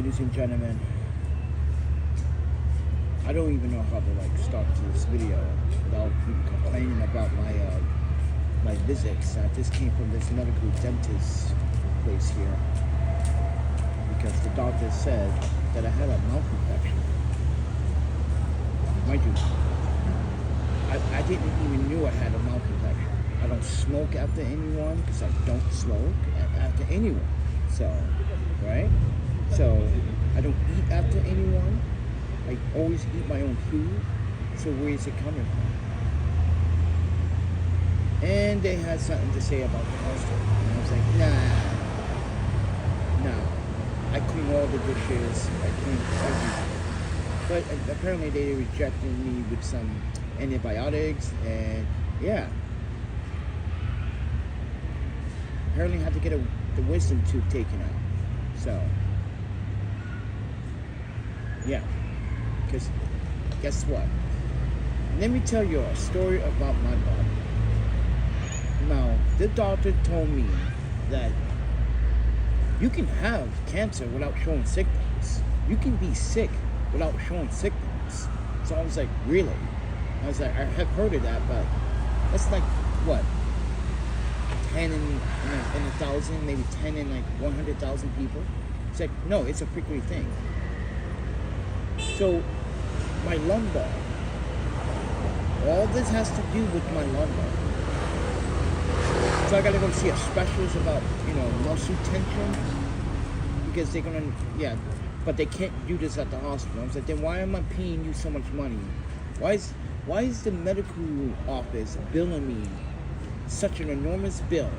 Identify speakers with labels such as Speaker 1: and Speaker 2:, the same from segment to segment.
Speaker 1: ladies and gentlemen. I don't even know how to like start this video without complaining about my visits. I just came from this medical dentist place here because the doctor said that I had a mouth infection. Mind you, I didn't even knew I had a mouth infection. I don't smoke after anyone because I don't smoke after anyone. So, right? So, I don't eat after anyone. I always eat my own food. So where is it coming from? And they had something to say about the hostel. And I was like, nah. I clean all the dishes. I clean everything. But apparently they rejected me with some antibiotics and yeah. Apparently I had to get the wisdom tooth taken out. So, yeah. Because guess what? Let me tell you a story about my body. Now, the doctor told me that you can have cancer without showing symptoms. You can be sick without showing symptoms. So I was like, really? I was like, I have heard of that, but that's like, what? 10 in 1,000, maybe 10 in like 100,000 people? It's like, no, it's a prickly thing. So, my lumbar, all this has to do with my lumbar. So I gotta go see a specialist about, muscle tension, because they're gonna, but they can't do this at the hospital. I was like, then why am I paying you so much money? Why is the medical office billing me such an enormous bill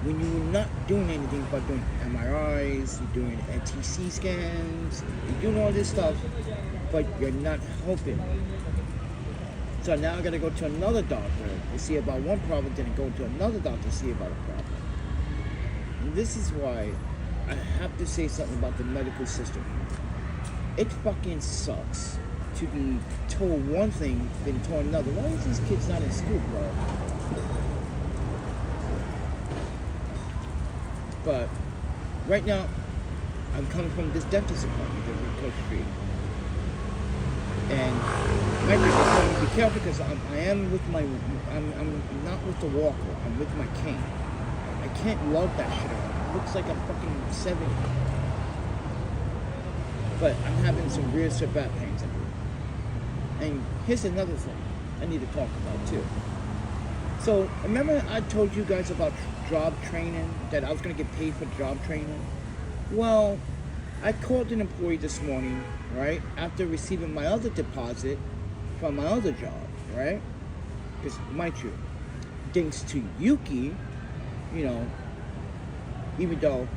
Speaker 1: when you're not doing anything but doing MRIs, you're doing NTC scans, you're doing all this stuff, but you're not helping me. So now I gotta go to another doctor to see about one problem, then go to another doctor to see about a problem. And this is why I have to say something about the medical system. It fucking sucks to be told one thing, then told another. Why is these kids not in school, bro? But right now, I'm coming from this dentist appointment that we Coach Street. And my people told me to be careful because I'm not with the walker, I'm with my cane. I can't lug that shit around. It looks like I'm fucking 70. But I'm having some real back pains. And here's another thing I need to talk about too. So remember I told you guys about job training, that I was going to get paid for job training? Well, I called an employee this morning, right, after receiving my other deposit from my other job, right? Because, mind you, thanks to Yuki, even though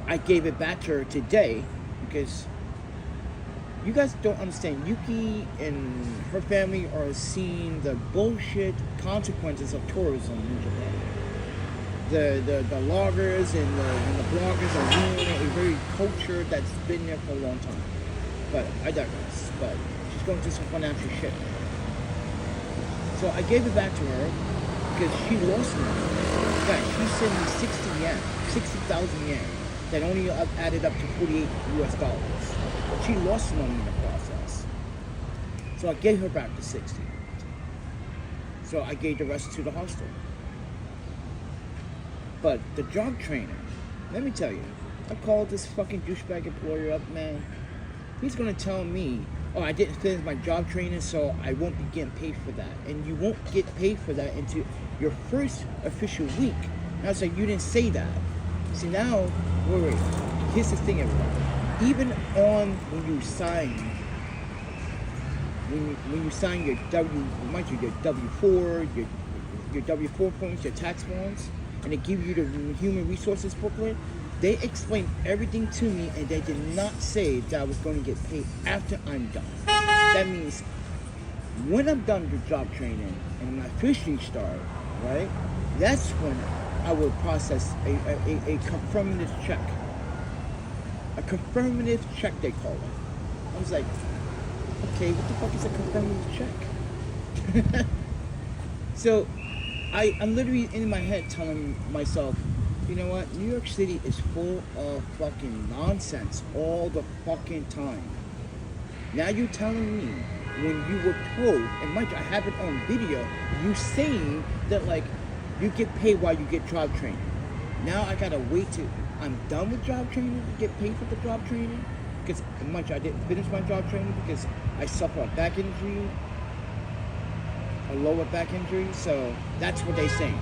Speaker 1: I gave it back to her today, because you guys don't understand, Yuki and her family are seeing the bullshit consequences of tourism in Japan. The loggers and the bloggers are ruining a very culture that's been there for a long time. But I digress. But she's going through some financial shit. So I gave it back to her because she lost money. Yeah, she sent me 60,000 yen. That only added up to $48 US. But she lost money in the process. So I gave her back the 60. So I gave the rest to the hostel. But the job training, let me tell you, I called this fucking douchebag employer up, man. He's gonna tell me, oh, I didn't finish my job training, so I won't be getting paid for that. And you won't get paid for that until your first official week. And I was like, you didn't say that. See, now, wait. Here's the thing, everybody. Even on when you sign your W-4, your W-4 forms, your tax forms, and they give you the human resources booklet, they explained everything to me, and they did not say that I was going to get paid after I'm done. That means when I'm done with job training and I officially start, right, that's when I will process a confirmative check. A confirmative check, they call it. I was like, okay, what the fuck is a confirmative check? So I'm literally in my head telling myself, You know what? New York City is full of fucking nonsense all the fucking time. Now you're telling me when you were told, and Mike, I have it on video, you saying that like you get paid while you get job training. Now I gotta wait till I'm done with job training to get paid for the job training, because Mike, I didn't finish my job training because I suffered a back injury, a lower back injury. So that's what they're saying.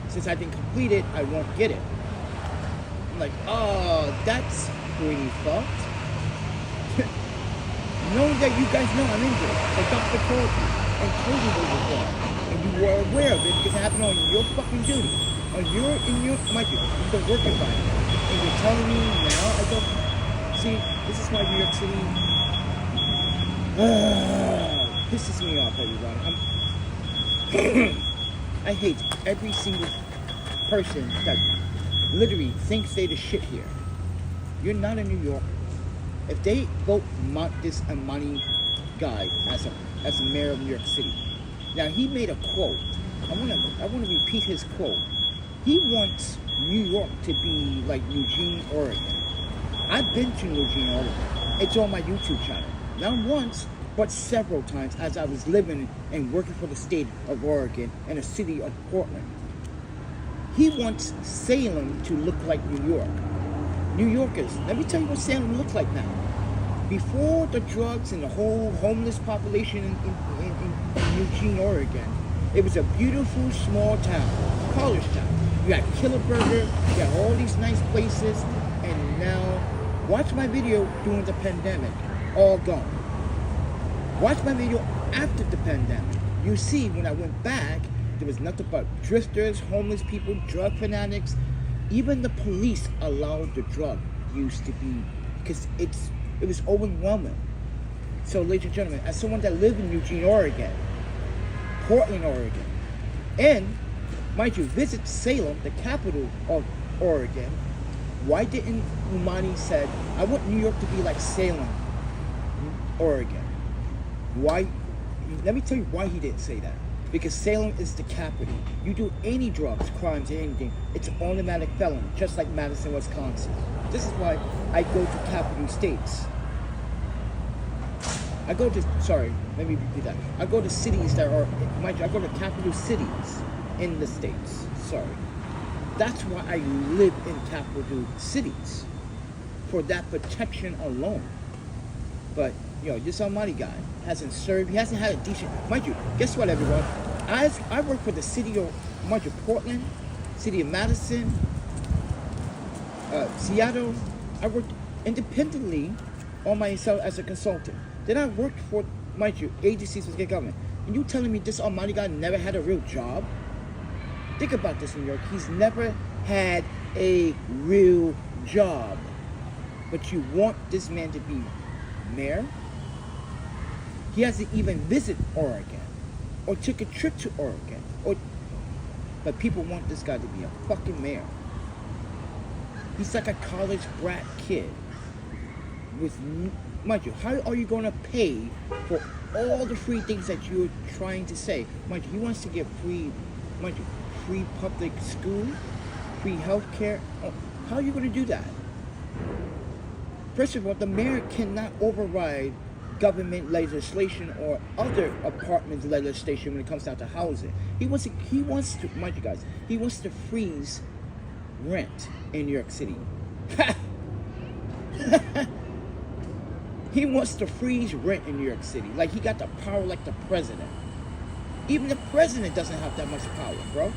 Speaker 1: Since I didn't complete it, I won't get it. I'm like, oh, that's pretty fucked. Knowing that you guys know I'm injured, the doctor told you and told you what was wrong, and you were aware of it because it happened on your fucking duty, on your Mike, the work environment, and you're telling me now I don't see. This is why New York City pisses me off, everyone. I hate every single person that literally thinks they the shit here. You're not in New York. If they vote this Amani guy as a mayor of New York City, now he made a quote. I want to repeat his quote. He wants New York to be like Eugene, Oregon. I've been to Eugene, Oregon. It's on my YouTube channel. Not once, but several times as I was living and working for the state of Oregon and the city of Portland. He wants Salem to look like New York. New Yorkers, let me tell you what Salem looks like now. Before the drugs and the whole homeless population in Eugene, Oregon, it was a beautiful small town, college town. You had Killerburger, you had all these nice places, and now, watch my video during the pandemic, all gone. Watch my video after the pandemic. You see, when I went back, there was nothing but drifters, homeless people, drug fanatics. Even the police allowed the drug use to be, because it was overwhelming. So, ladies and gentlemen, as someone that lived in Eugene, Oregon, Portland, Oregon, and, mind you, visit Salem, the capital of Oregon, why didn't Umani said, I want New York to be like Salem, Oregon? Why? Let me tell you why he didn't say that. Because Salem is the capital. You do any drugs, crimes, or anything, it's an automatic felon, just like Madison, Wisconsin. This is why I go to capital states. I go to cities that are, I go to capital cities in the states. Sorry. That's why I live in capital cities. For that protection alone. But, this Almighty guy hasn't served, he hasn't had a decent, mind you, guess what, everyone? I work for the city of, Portland, city of Madison, Seattle. I worked independently on myself as a consultant. Then I worked for, agencies with the government. And you telling me this Almighty guy never had a real job? Think about this, New York. He's never had a real job. But you want this man to be mayor? He hasn't even visited Oregon or took a trip to Oregon. But people want this guy to be a fucking mayor. He's like a college brat kid. Mind you, how are you going to pay for all the free things that you're trying to say? Mind you, he wants to get free public school, free health care. How are you going to do that? First of all, the mayor cannot override government legislation or other apartment legislation when it comes down to housing. He wants to, mind you guys, he wants to freeze rent in New York City. He wants to freeze rent in New York City. Like he got the power like the president. Even the president doesn't have that much power, bro.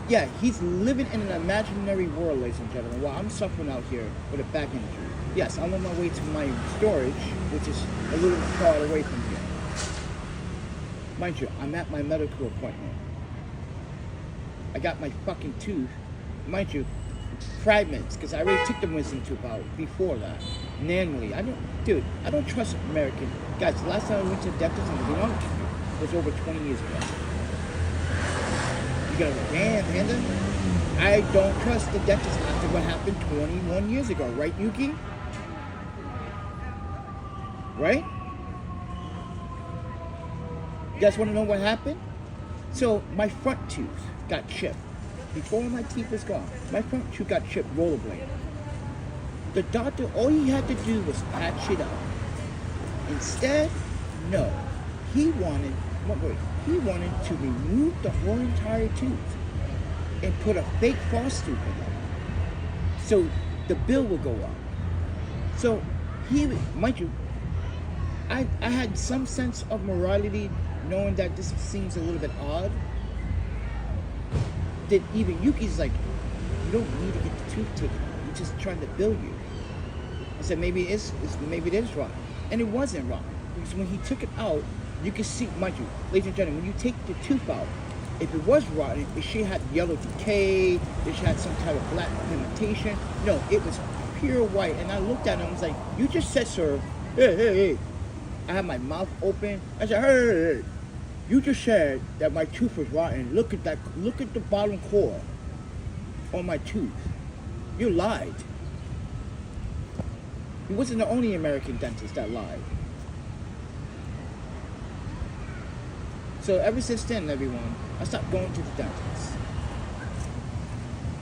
Speaker 1: Yeah, he's living in an imaginary world, ladies and gentlemen, while I'm suffering out here with a back injury. Yes, I'm on my way to my storage, which is a little far away from here. Mind you, I'm at my medical appointment. I got my fucking tooth, mind you, fragments, because I already took the wisdom tooth out before that, manually. I don't trust American. Guys, the last time I went to the dentist, I'm being honest with you, was over 20 years ago. You go, damn, Panda, I don't trust the dentist after what happened 21 years ago, right, Yuki? Right? You guys want to know what happened? So my front tooth got chipped. Before my teeth was gone, my front tooth got chipped rollerblade. The doctor, all he had to do was patch it up. Instead, no. He wanted to remove the whole entire tooth and put a fake false tooth in it. So the bill will go up. So mind you, I had some sense of morality knowing that this seems a little bit odd. That even Yuki's like, you don't need to get the tooth taken out. He's just trying to bill you. I said maybe it is wrong. And it wasn't wrong. Because when he took it out, you can see, mind you, ladies and gentlemen, when you take the tooth out, if it was rotten, it should have yellow decay, it should have some kind of black pigmentation. No, it was pure white. And I looked at him and was like, you just said, sir, hey. I had my mouth open. I said, hey. You just said that my tooth was rotten. Look at that. Look at the bottom core on my tooth. You lied. He wasn't the only American dentist that lied. So ever since then, everyone, I stopped going to the dentist.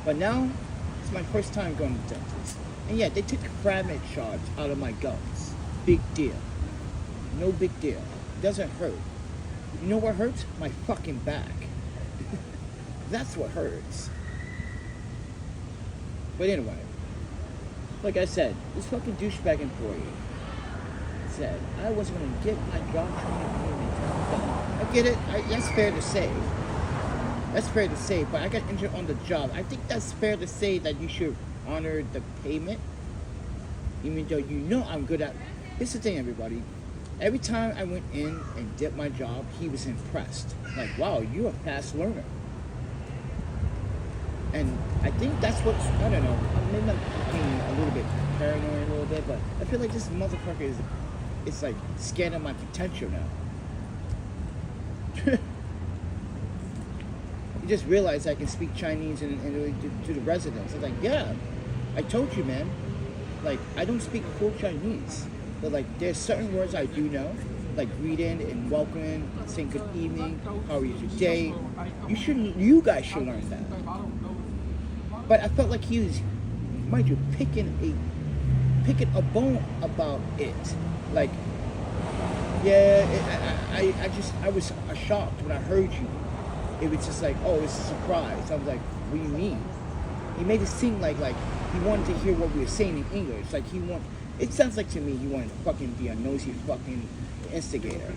Speaker 1: But now, it's my first time going to the dentist. And yeah, they took the fragment shards out of my gums. Big deal. No big deal. Doesn't hurt. You know what hurts? My fucking back. That's what hurts. But anyway, like I said, this fucking douchebag employee said I wasn't going to get my job training payment done. I get it. That's fair to say. That's fair to say, but I got injured on the job. I think that's fair to say that you should honor the payment, even though you know I'm good at. Here's the thing, everybody. Every time I went in and did my job, he was impressed. Like, wow, you're a fast learner. And I think that's what's, I don't know, maybe I'm being a little bit paranoid a little bit, but I feel like this motherfucker it's like scanning my potential now. He just realized I can speak Chinese and to the residents. I was like, yeah, I told you, man. Like, I don't speak full Chinese. But like, there's certain words I do know, like greeting and welcoming, saying good evening, how are you today. You guys should learn that. But I felt like he was, mind you, picking a bone about it. Like, yeah, I was shocked when I heard you. It was just like, oh, it's a surprise. I was like, what do you mean? He made it seem like he wanted to hear what we were saying in English. Like it sounds like to me he wanted to fucking be a nosy fucking instigator.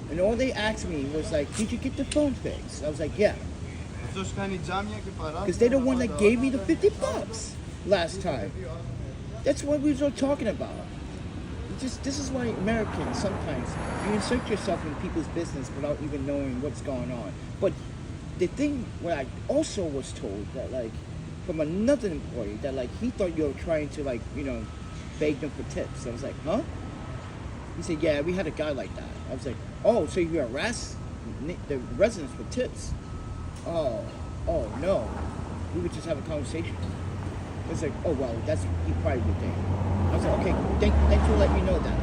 Speaker 1: And all they asked me was like, did you get the phone fixed? I was like, yeah. Because they're the one that gave me the $50 last time. That's what we were talking about. This is why Americans sometimes, you insert yourself in people's business without even knowing what's going on. But the thing where I also was told that like, from another employee that like he thought you were trying to like, you know, beg them for tips. I was like, huh? He said, yeah, we had a guy like that. I was like, oh, so you harass the residents for tips? Oh no. We would just have a conversation. It's like, oh well, that's he probably would think. I was like, okay, thanks for letting me know that.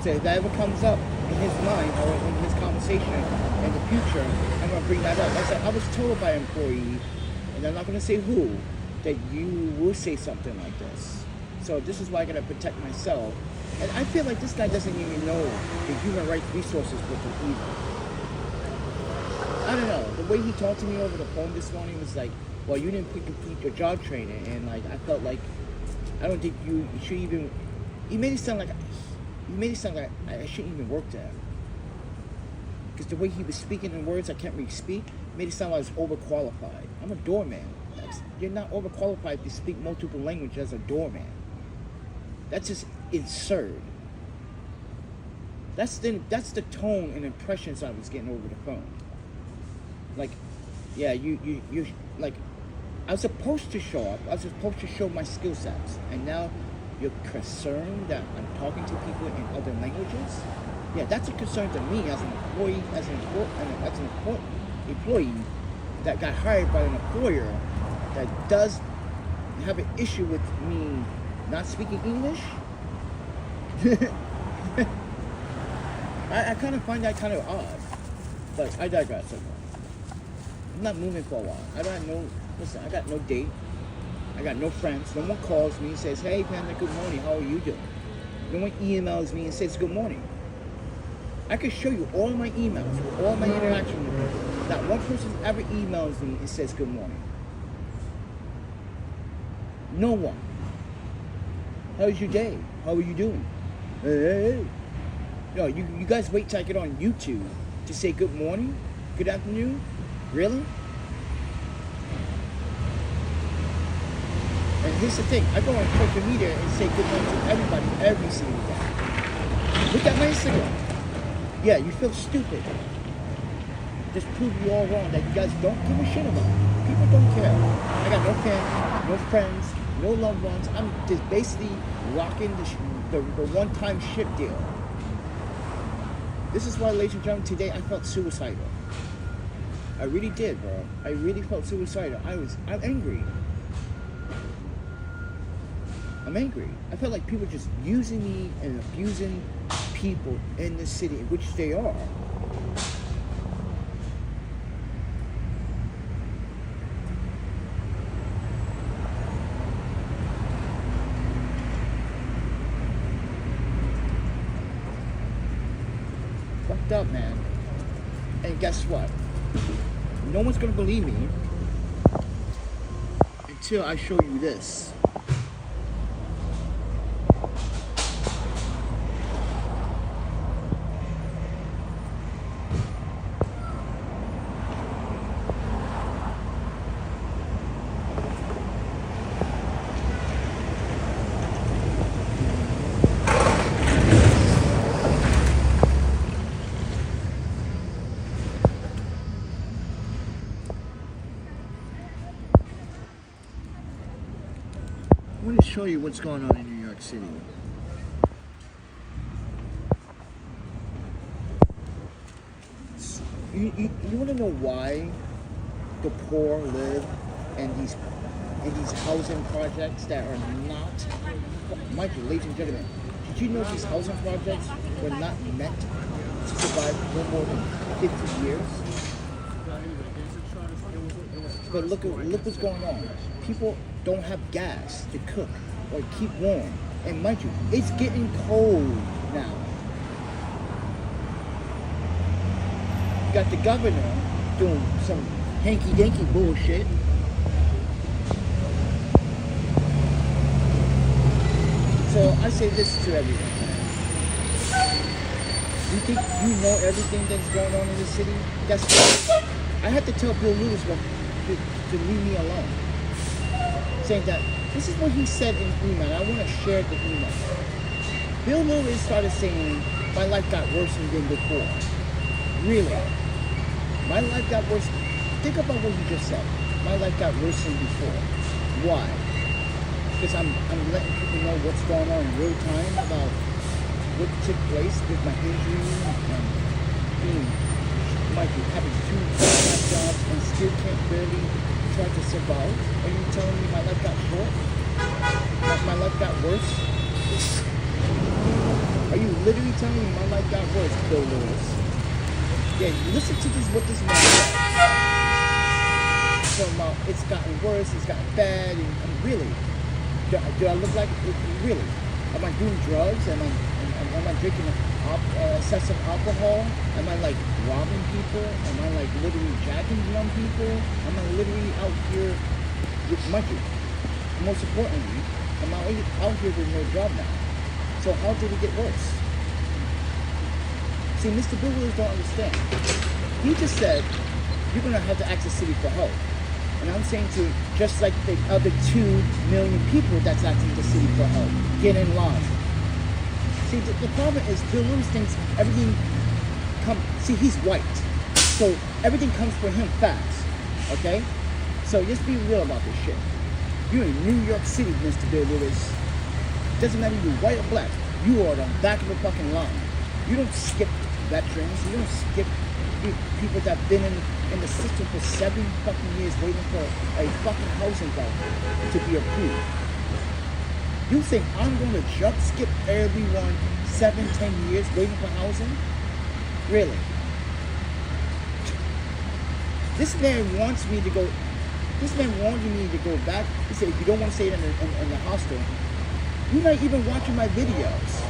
Speaker 1: So if that ever comes up in his mind or in his conversation in the future, I'm gonna bring that up. I said, I was told by an employee, and I'm not gonna say who, that you will say something like this. So this is why I gotta protect myself. And I feel like this guy doesn't even know the human rights resources with him either. I don't know. The way he talked to me over the phone this morning was like, well, you didn't complete your job training, and like I felt like I don't think you should even. He made it sound like I shouldn't even work there. Because the way he was speaking in words I can't really speak made it sound like I was overqualified. I'm a doorman. You're not overqualified to speak multiple languages as a doorman. That's just absurd. That's the tone and impressions I was getting over the phone. Like, yeah, you like, I was supposed to show up. I was supposed to show my skill sets, and now you're concerned that I'm talking to people in other languages. Yeah, that's a concern to me as an employee, as an employee that got hired by an employer that does have an issue with me not speaking English. I kind of find that kind of odd. But I digress. I'm not moving for a while. I got no date. I got no friends. No one calls me and says, hey, Panda, good morning. How are you doing? No one emails me and says good morning. I can show you all my emails, all my interaction with people. Not one person ever emails me and says good morning. No one. How's your day? How are you doing? Hey. No, you guys wait till I get on YouTube to say good morning, good afternoon? Really? And here's the thing, I go on social media and say good morning to everybody every single day. Look at my Instagram. Yeah, you feel stupid. Just prove you all wrong that you guys don't give a shit about. People don't care. I got no family, no friends, no loved ones. I'm just basically rocking the one-time ship deal. This is why, ladies and gentlemen, today I felt suicidal. I really did, bro. I really felt suicidal. I'm angry. I'm angry. I felt like people just using me and abusing people in this city, which they are. Fucked up, man. And guess what? No one's gonna believe me until I show you this. I want to show you what's going on in New York City. You want to know why the poor live in these housing projects that are not, Michael, ladies and gentlemen, did you know these housing projects were not meant to survive no more than 50 years? But look what's going on. People don't have gas to cook or keep warm. And mind you, it's getting cold now. You got the governor doing some hanky-danky bullshit. So I say this to everyone. You think you know everything that's going on in the city? Guess what? I had to tell Bill Lewis to leave me alone. Saying that this is what he said in the email. I want to share the email. Bill Lewis started saying, my life got worse than before. Really? My life got worse. Think about what you just said. My life got worse than before. Why? Because I'm letting people know what's going on in real time about what took place with my injury and being, might be having 2 full-time jobs and still can't barely try to survive. Are you telling me my life got short? My life got worse? Are you literally telling me my life got worse, Bill Lewis? Yeah, listen to this, what this man said. So it's gotten worse, it's gotten bad, and really, do I look like it? Really? Am I doing drugs? Am I drinking excessive alcohol? Am I like robbing people? Am I like literally jacking young people? Am I literally out here with money? Most importantly, am I out here with no job now? So how did it get worse? See, Mr. Bill Willis don't understand. He just said, you're going to have to ask the city for help. And I'm saying to, just like the other 2 million people that's asking the city for help, get in line. See, the problem is Bill Lewis thinks everything see, he's white. So everything comes for him fast, okay? So just be real about this shit. You're in New York City, Mr. Bill Lewis. Doesn't matter if you're white or black. You are the back of the fucking line. You don't skip veterans. You don't skip people that have been in the system for 7 fucking years waiting for a fucking housing voucher to be approved. You think I'm going to jump skip everyone 7-10 years waiting for housing? Really. This man wants me to go. This man wanted me to go back. He said, if you don't want to stay in the hostel, you're not even watching my videos.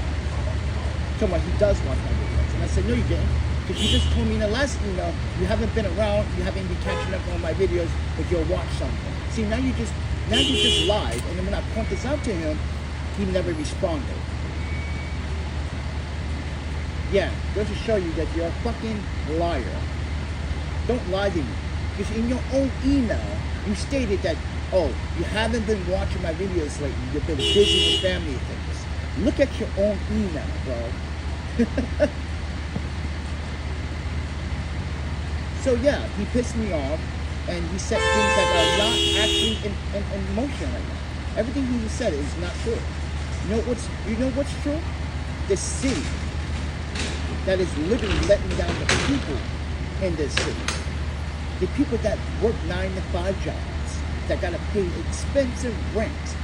Speaker 1: Talking about he does watch my videos. And I said, no, you didn't. Because you just told me in the last email, you haven't been around, you haven't been catching up on my videos, but you'll watch something. See, now you just lied. And then when I point this out to him, he never responded. Yeah, just to show you that you're a fucking liar. Don't lie to me. Because in your own email, you stated that, oh, you haven't been watching my videos lately. You've been busy with family things. Look at your own email, bro. So yeah, he pissed me off, and he said things that are not actually in motion right now. Everything he said is not true. You know what's true? The city that is literally letting down the people in this city. The people that work 9-to-5 jobs, that gotta pay expensive rent.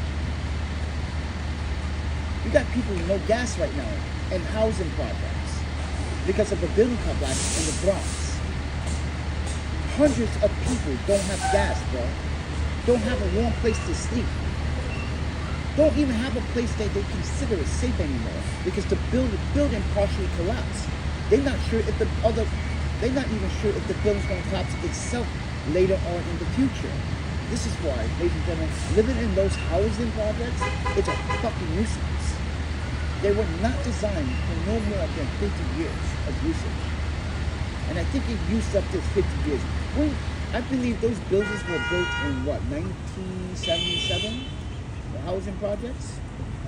Speaker 1: You got people with no gas right now in housing projects because of a building collapse in the Bronx. Hundreds of people don't have gas, bro. Don't have a warm place to sleep. Don't even have a place that they consider is safe anymore because the building partially collapsed. They're not even sure if the building's going to collapse itself later on in the future. This is why, ladies and gentlemen, living in those housing projects, it's a fucking nuisance. They were not designed for no more than 50 years of usage. And I think it used up to 50 years. I believe those buildings were built in, 1977? The housing projects?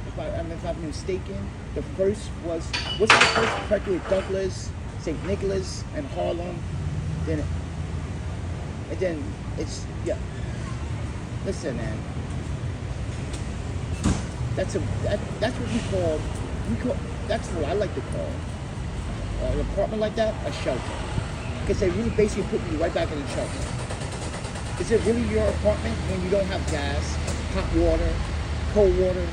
Speaker 1: If I'm mistaken. The first what's the first practically Douglas, St. Nicholas, and Harlem. Then it's, yeah. Listen, man. That's what I like to call an apartment like that, a shelter. Because they really basically put you right back in the shelter. Is it really your apartment when you don't have gas, hot water, cold water,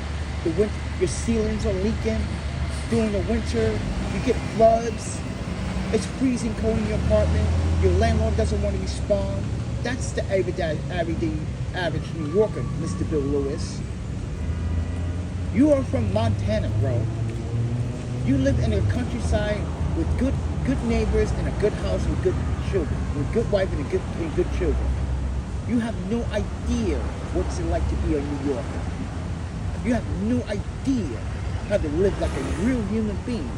Speaker 1: your ceilings are leaking during the winter, you get floods, it's freezing cold in your apartment, your landlord doesn't want to respond? That's the average New Yorker, Mr. Bill Lewis. You are from Montana, bro. You live in a countryside with good neighbors and a good house with good children, with good wife and good children. You have no idea what's it like to be a New Yorker. You have no idea how to live like a real human being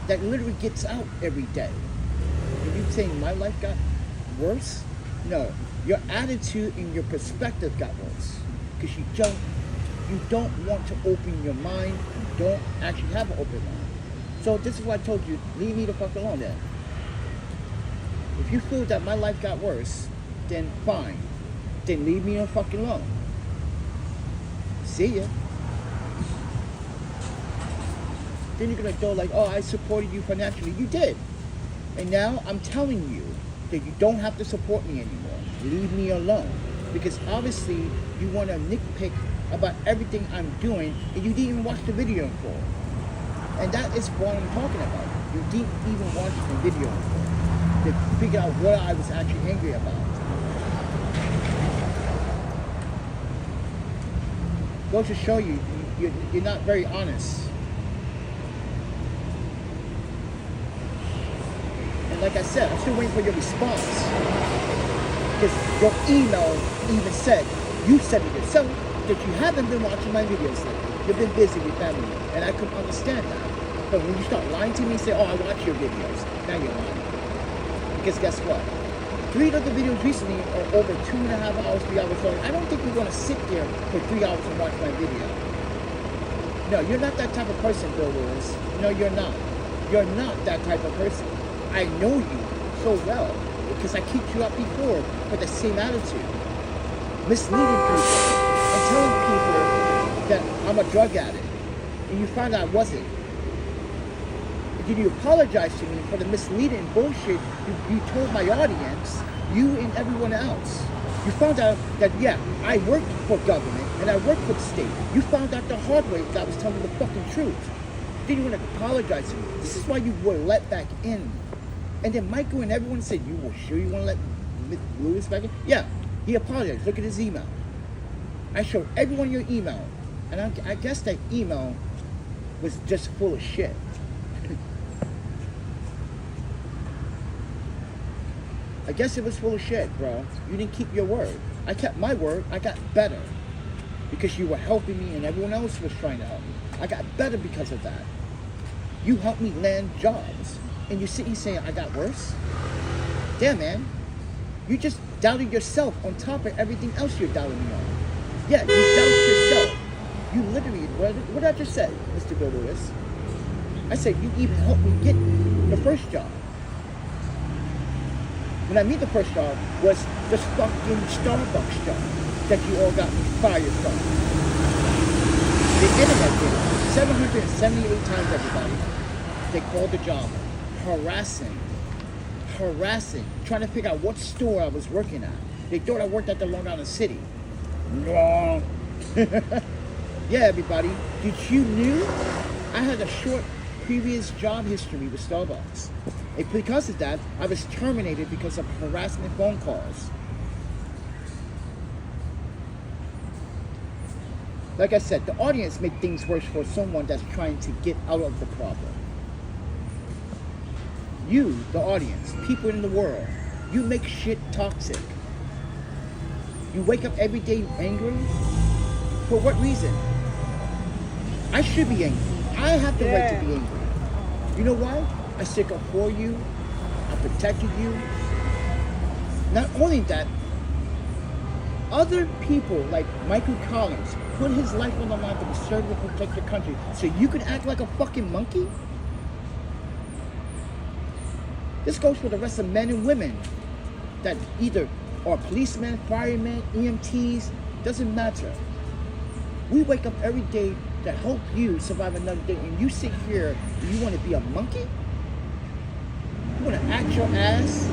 Speaker 1: that literally gets out every day. And you saying my life got worse? No, your attitude and your perspective got worse because you don't want to open your mind. You don't actually have an open mind. So this is why I told you, leave me the fuck alone then. If you feel that my life got worse, then fine. Then leave me the fuck alone. See ya. Then you're gonna go like, oh, I supported you financially. You did. And now I'm telling you that you don't have to support me anymore. Leave me alone. Because obviously you want to nitpick about everything I'm doing and you didn't even watch the video in full. And that is what I'm talking about. You didn't even watch the video to figure out what I was actually angry about. Goes to show you, you're not very honest. And like I said, I'm still waiting for your response. Because your email even said, you said it yourself, that you haven't been watching my videos lately. You've been busy with family. And I couldn't understand that. But when you start lying to me and say, oh, I watch your videos, now you're lying. Because guess what? 3 of the videos recently are over 2.5 hours, 3 hours long. I don't think you're going to sit there for 3 hours and watch my video. No, you're not that type of person, Bill Lewis. No, you're not. You're not that type of person. I know you so well because I kicked you out before with the same attitude. Misleading people and telling people that I'm a drug addict. And you found out I wasn't. Did you apologize to me for the misleading bullshit you told my audience, you and everyone else? You found out that, yeah, I worked for government and I worked for the state. You found out the hard way that I was telling the fucking truth. Didn't want to apologize to me. This is why you were let back in And then Michael and everyone said, you were sure you want to let Lewis back in? Yeah, he apologized. Look at his email. I showed everyone your email. And I guess that email was just full of shit. I guess it was full of shit, bro. You didn't keep your word. I kept my word. I got better. Because you were helping me and everyone else was trying to help me. I got better because of that. You helped me land jobs. And you sit here saying I got worse? Damn, man. You just doubted yourself on top of everything else you're doubting me on. Yeah, you doubt yourself. You literally, what I just said, Mr. Bill Lewis. I said you even helped me get the first job. When I mean the first job was this fucking Starbucks job that you all got me fired from. The internet did it. 778 times, everybody. They called the job harassing, trying to figure out what store I was working at. They thought I worked at the Long Island City. Wrong. Yeah, everybody. Did you knew I had a short previous job history with Starbucks? And because of that, I was terminated because of harassment phone calls. Like I said, the audience make things worse for someone that's trying to get out of the problem. You, the audience, people in the world, you make shit toxic. You wake up every day angry? For what reason? I should be angry. I have the right to be angry. You know why? I stick up for you. I protected you. Not only that, other people like Michael Collins put his life on the line to serve and protect your country so you could act like a fucking monkey? This goes for the rest of men and women that either are policemen, firemen, EMTs, doesn't matter. We wake up every day to help you survive another day, and you sit here and you want to be a monkey? You want to act your ass?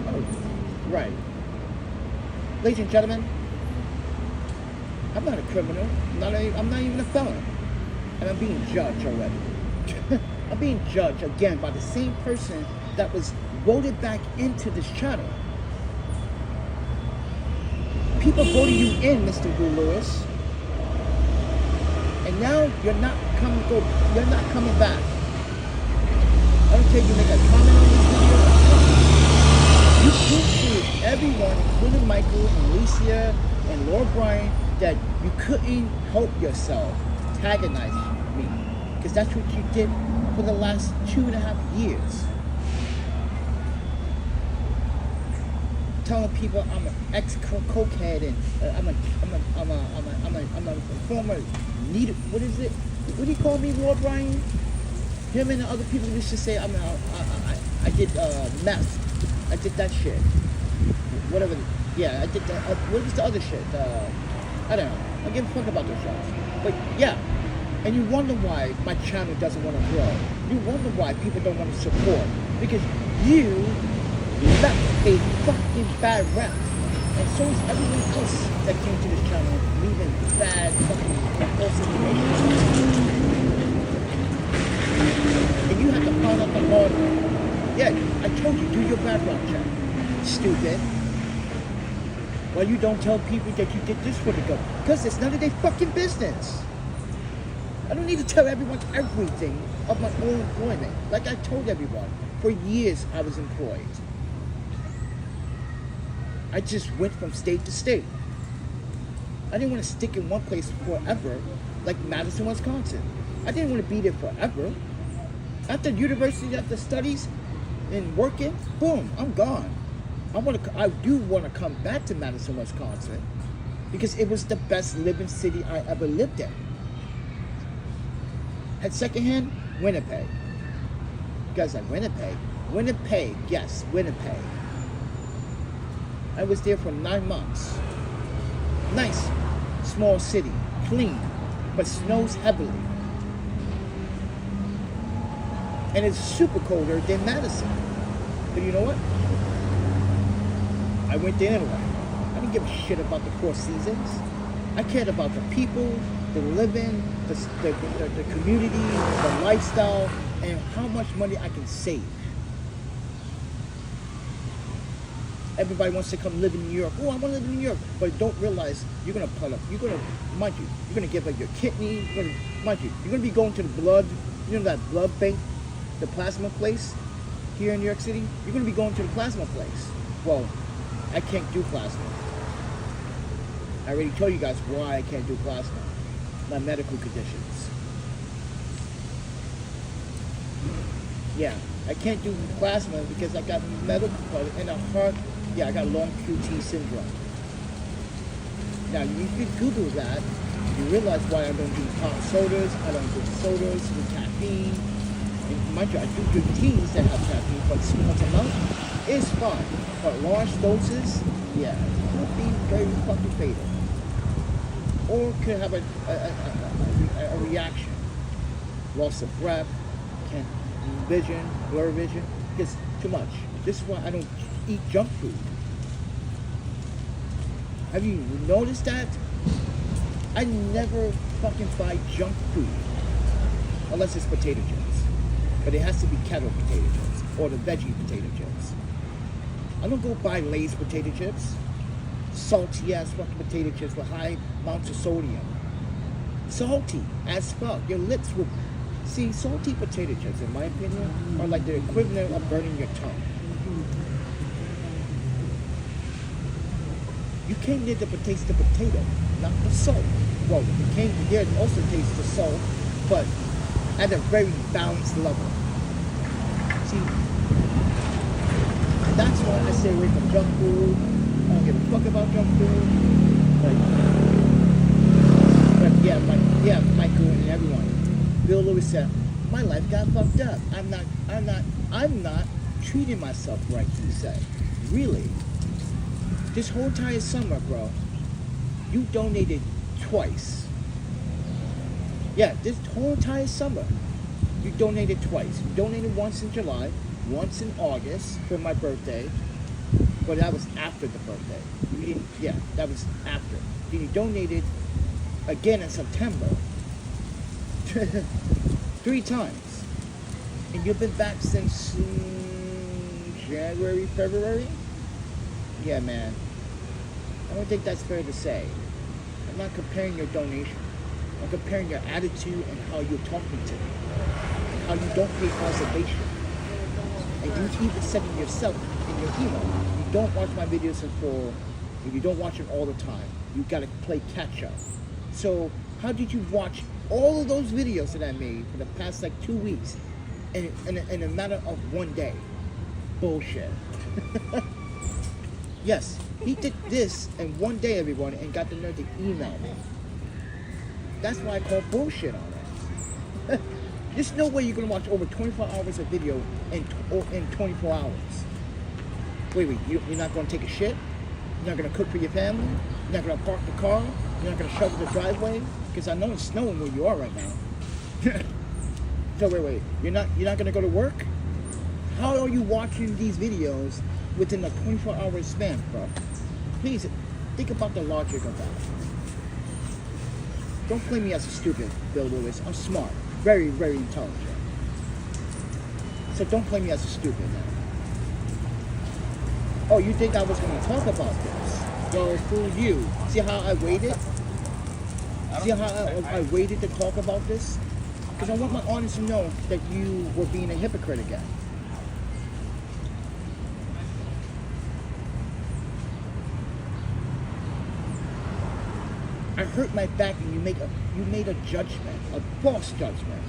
Speaker 1: Oh, right. Ladies and gentlemen, I'm not a criminal. I'm not even a felon. And I'm being judged already. I'm being judged again by the same person that was voted back into this channel. People voted you in, Mr. Bill Lewis. And now you're not coming back. I don't care if you make a comment on this video. You proved to everyone, including Michael and Alicia and Laura Bryan, that you couldn't help yourself antagonize me. Because that's what you did for the last 2.5 years. Telling people I'm an ex-cokehead and I'm a former needle. What is it? What do you call me, Laura Bryan? Him and the other people used to say I did meth. I did that shit. Whatever. Yeah, I did that. What was the other shit? I don't know. I give a fuck about those shows. But yeah. And you wonder why my channel doesn't want to grow. You wonder why people don't want to support. Because you left a fucking bad rep. And so is everyone else that came to this channel leaving bad fucking false information. And you have to find out the hard way. Yeah, I told you, do your background check. Stupid. Why you don't tell people that you did this for the government? Because it's none of their fucking business. I don't need to tell everyone everything of my own employment. Like I told everyone, for years I was employed. I just went from state to state. I didn't want to stick in one place forever, like Madison, Wisconsin. I didn't want to be there forever. After university, after studies, and working, boom, I'm gone. I do want to come back to Madison, Wisconsin, because it was the best living city I ever lived in. At secondhand, Winnipeg. You guys like Winnipeg? Winnipeg, yes, Winnipeg. I was there for 9 months. Nice, small city, clean, but snows heavily. And it's super colder than Madison. But you know what? I went there anyway. I didn't give a shit about the 4 seasons. I cared about the people, the living, the community, the lifestyle, and how much money I can save. Everybody wants to come live in New York. Oh, I want to live in New York. But don't realize you're going to put up, mind you, you're going to give up your kidney. You're going to be going to the blood, that blood bank, the plasma place here in New York City. You're going to be going to the plasma place. Well, I can't do plasma. I already told you guys why I can't do plasma. My medical conditions. Yeah, I can't do plasma because I got medical and a heart. Yeah, I got long QT syndrome. Now, you can Google that. You realize why I don't do hot sodas. I don't drink sodas with caffeine. And mind you, I do drink teas that have caffeine, but small amount is fine. But large doses, yeah, could be very fucking fatal. Or could have a reaction. Loss of breath, can't vision, blur vision, because too much. This is why I don't eat junk food. Have you noticed that? I never fucking buy junk food unless it's potato chips. But it has to be kettle potato chips or the veggie potato chips. I don't go buy Lay's potato chips. Salty ass fucking potato chips with high amounts of sodium. Salty as fuck. Your lips will... See, salty potato chips, in my opinion, are like the equivalent of burning your tongue. You came there to taste the potato, not the salt. Well, you came there to also taste the salt, but at a very balanced level. See, that's why I stay away from junk food. I don't give a fuck about junk food. But yeah, Michael and everyone. Bill Lewis said, my life got fucked up. I'm not treating myself right, he said. Really? This whole entire summer, bro, you donated twice. Yeah, this whole entire summer, you donated twice. You donated once in July, once in August for my birthday, but that was after the birthday. You didn't, yeah, that was after. Then you donated again in September. 3 times. And you've been back since January, February? Yeah, man. I don't think that's fair to say. I'm not comparing your donation. I'm comparing your attitude and how you're talking to me. And how you don't pay conservation. And you even said it yourself in your email. You don't watch my videos in full, and you don't watch it all the time. You gotta play catch up. So how did you watch all of those videos that I made for the past like 2 weeks in a matter of 1 day? Bullshit. Yes, he did this in 1 day, everyone, and got the nerve to email me. That's why I call bullshit on that. There's no way you're gonna watch over 24 hours of video in 24 hours. Wait, you're not gonna take a shit? You're not gonna cook for your family? You're not gonna park the car? You're not gonna shovel the driveway? Because I know it's snowing where you are right now. So wait, you're not gonna go to work? How are you watching these videos within a 24-hour span, bro? Please think about the logic of that. Don't play me as a stupid, Bill Lewis. I'm smart, very, very intelligent. So don't play me as a stupid now. Oh, you think I was gonna talk about this? Well, fool you. See how I waited? See how I waited to talk about this? Because I want my audience to know that you were being a hypocrite again. I hurt my back and you made a judgment, a false judgment.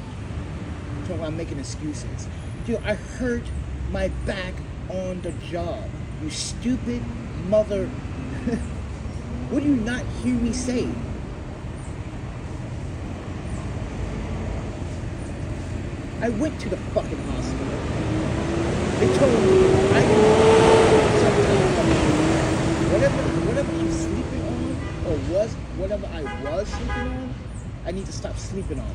Speaker 1: So I'm making excuses. Dude, I hurt my back on the job. You stupid mother. What do you not hear me say? I went to the fucking hospital. They told me whatever I'm sleeping on, or whatever I was sleeping on, I need to stop sleeping on it.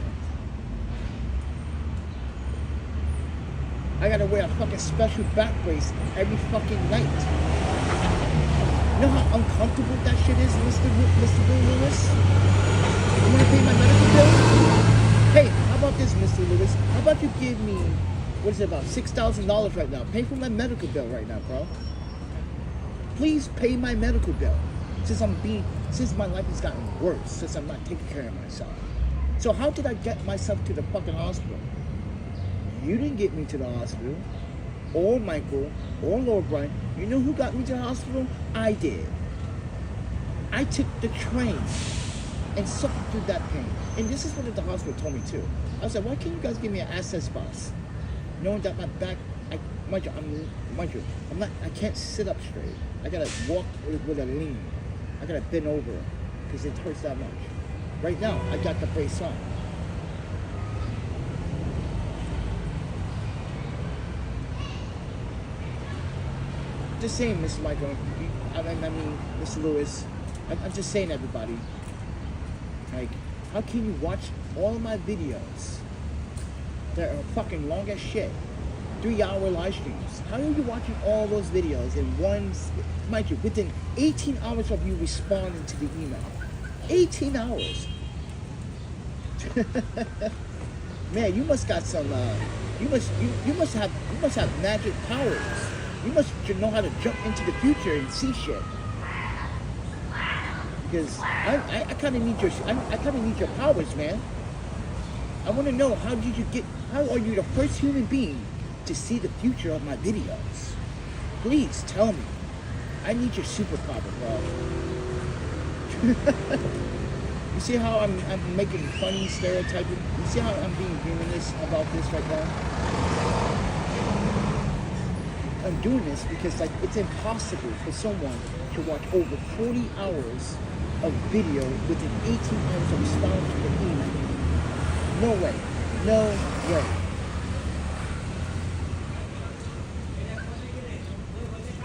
Speaker 1: I gotta wear a fucking special back brace every fucking night. You know how uncomfortable that shit is, Mr. Bill Lewis? You wanna pay my medical bill? Hey, how about this, Mr. Lewis? How about you give me, what is it, about $6,000 right now? Pay for my medical bill right now, bro. please pay my medical bill. Since my life has gotten worse, since I'm not taking care of myself. So how did I get myself to the fucking hospital? You didn't get me to the hospital, or Michael, or Lord Brian. You know who got me to the hospital? I did. I took the train and suffered through that pain. And this is what the hospital told me too. I was like, why can't you guys give me an access bus? Knowing that my back, I can't sit up straight. I gotta walk with a lean. I gotta bend over because it hurts that much. Right now, I got the brace on. Just saying, Mr. Michael, I mean, Mr. Lewis, I'm just saying, everybody, like, how can you watch all my videos that are fucking long as shit, 3-hour live streams? How are you watching all those videos in one, mind you, within 18 hours of you responding to the email? 18 hours. Man, you must got some, you must have magic powers. You must know how to jump into the future and see shit. Because I kind of need your powers, man. I want to know, how are you the first human being to see the future of my videos? Please tell me. I need your superpower, bro. You see how I'm making funny stereotyping? You see how I'm being humorless about this right now? I'm doing this because, like, it's impossible for someone to watch over 40 hours of video within 18 hours of responding to the email. No way. No way.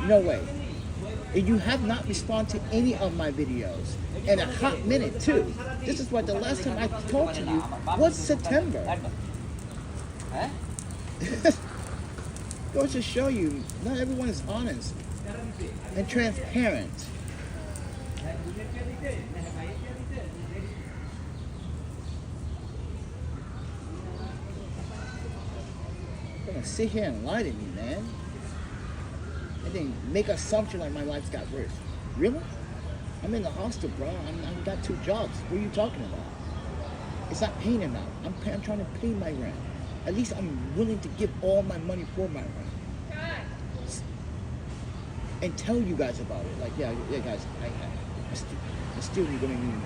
Speaker 1: No way. And you have not responded to any of my videos in a hot minute, too. This is what the last time I talked to you was September. Goes to show you, not everyone is honest and transparent. You're gonna sit here and lie to me, man. And then make an assumption like my life's got worse. Really? I'm in the hostel, bro. I've got 2 jobs. What are you talking about? It's not paying enough. I'm trying to pay my rent. At least I'm willing to give all my money for my rent. And tell you guys about it. Like, yeah guys, I still need gonna need me.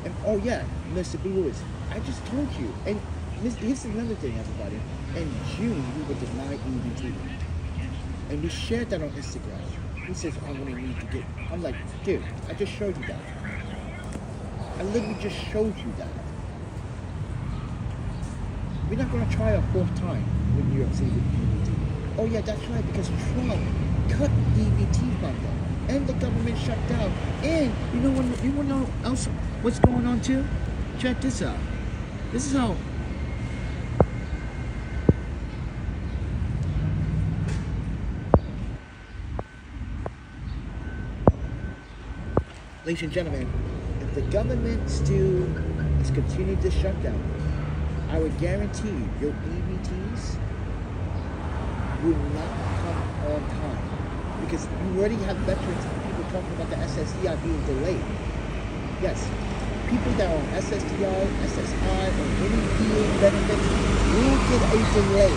Speaker 1: And oh yeah, Mr. B. Lewis, I just told you. And here's another thing, everybody. In June, we were denied EBT. And we shared that on Instagram. He says, I'm gonna need to get. I'm like, dude, I just showed you that. I literally just showed you that. We're not gonna try a 4th time with New York City with EBT. Oh yeah, that's right, because Trump cut EBT from them, and the government shut down. And you know else what's going on too? Check this out. This is how. Ladies and gentlemen, if the government still is continuing to shut down, I would guarantee you, your EBTs will not come on time. Because you already have veterans and people talking about the SSDI being delayed. Yes, people that are on SSDI, SSI, or any VA benefits will get a delay.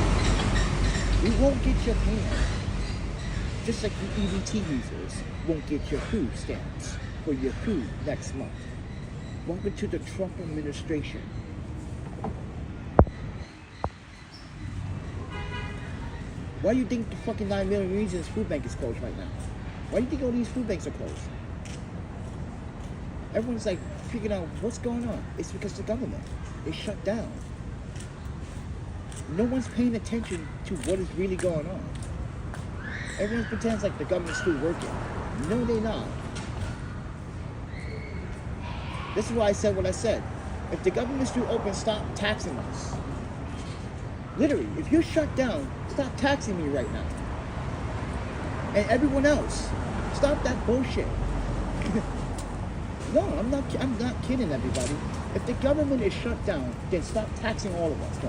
Speaker 1: We won't get your payment. Just like the EBT users won't get your food stamps for your food next month. Welcome to the Trump administration. Why do you think the fucking 9 million reasons food bank is closed right now? Why do you think all these food banks are closed? Everyone's like figuring out what's going on. It's because the government. They shut down. No one's paying attention to what is really going on. Everyone pretends like the government's still working. No, they're not. This is why I said what I said. If the government's still open, stop taxing us. Literally, if you're shut down, stop taxing me right now. And everyone else, stop that bullshit. No, I'm not kidding, everybody. If the government is shut down, then stop taxing all of us.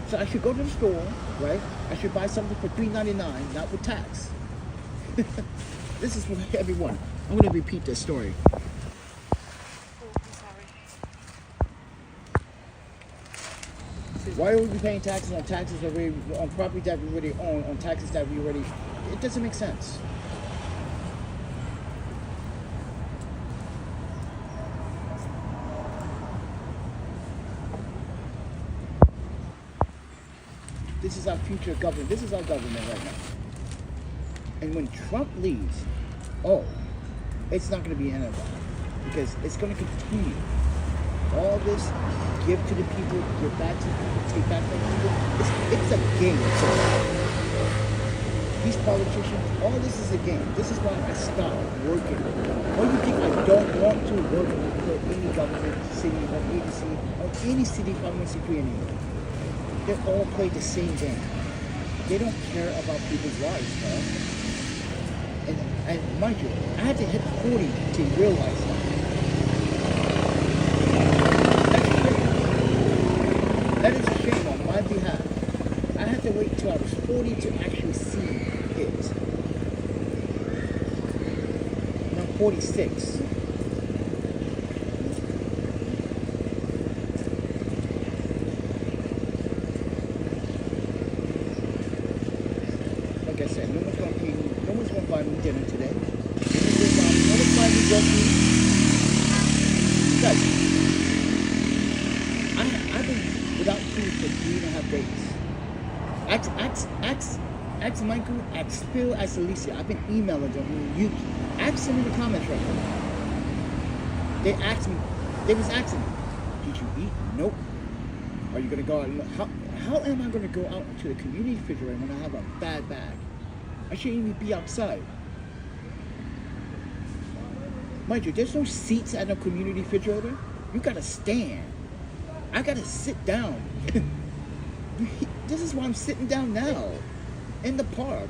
Speaker 1: So I should go to the store, right? I should buy something for $3.99, not with tax. This is for everyone. I'm going to repeat this story.
Speaker 2: Oh, I'm sorry.
Speaker 1: Why are we paying taxes on on property that we already own, on taxes that we already... It doesn't make sense. This is our future government. This is our government right now. And when Trump leaves, oh, it's not going to be the end of that. Because it's going to continue. All this, give to the people, give back to the people, take back from the people. It's a game. These politicians, all this is a game. This is why I stopped working. Why do you think I don't want to work for any government, city, or agency, or any city government security anymore? They all play the same game. They don't care about people's lives, bro. And mind you, I had to hit 40 to realize that. That is a shame on my behalf. I had to wait until I was 40 to actually see it. And I'm 46. Like I said, no one's going to pay me. No one's going to buy me dinner today. No one's buying me groceries. Guys, I've been without food for 3.5 days. Ask Michael, ask Phil, ask Alicia. I've been emailing them. You ask them in the comments right now. They asked me. They was asking me, did you eat? Nope. Are you gonna go out? How am I gonna go out to the community refrigerator when I have a bad bag? I shouldn't even be outside. Mind you, there's no seats at a community refrigerator. You gotta stand. I gotta sit down. This is why I'm sitting down now. In the park.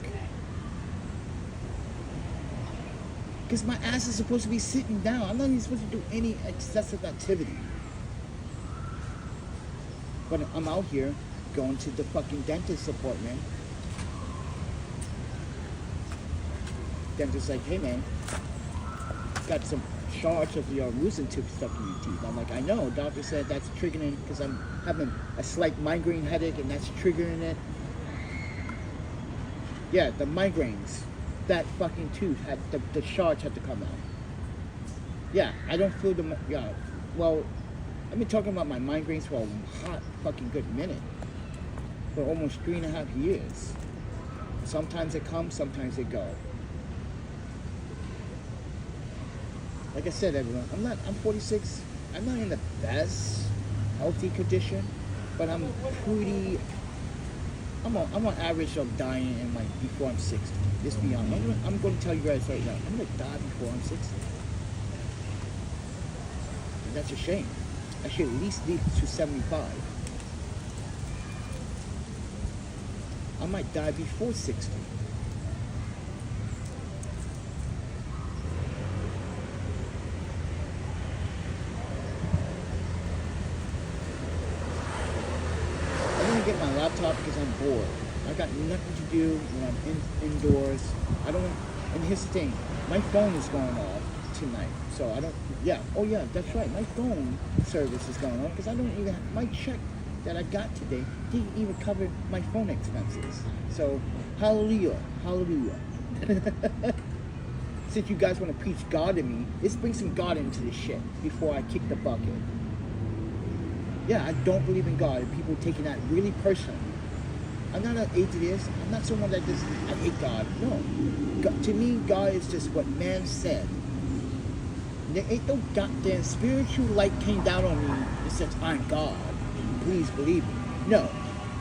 Speaker 1: Because my ass is supposed to be sitting down. I'm not even supposed to do any excessive activity. But I'm out here going to the fucking dentist appointment. Dentist's like, hey man, got some charge of your losing tooth stuck in your teeth. I'm like, I know. Doctor said that's triggering because I'm having a slight migraine headache and that's triggering it. Yeah, the migraines. That fucking tooth had the charge had to come out. Yeah, I don't feel the well, I've been talking about my migraines for a hot fucking good minute. For almost 3.5 years. Sometimes they come, sometimes they go. Like I said, everyone, I'm 46. I'm not in the best healthy condition, but I'm pretty. I'm on average of dying in before I'm 60. Just be honest. I'm going to tell you guys right now. I'm going to die before I'm 60. And that's a shame. I should at least live to 75. I might die before 60. Get my laptop because I'm bored. I got nothing to do when I'm indoors. And here's the thing, my phone is going off tonight, so I don't. Oh yeah, that's right. My phone service is going on because I don't even. My check that I got today didn't even cover my phone expenses. So hallelujah. Since you guys want to preach God to me, let's bring some God into this shit before I kick the bucket. Yeah, I don't believe in God, and people taking that really personal. I'm not an atheist. I'm not someone that just, I hate God. No. God, to me, God is just what man said. There ain't no goddamn spiritual light came down on me and says, I'm God. Please believe me. No.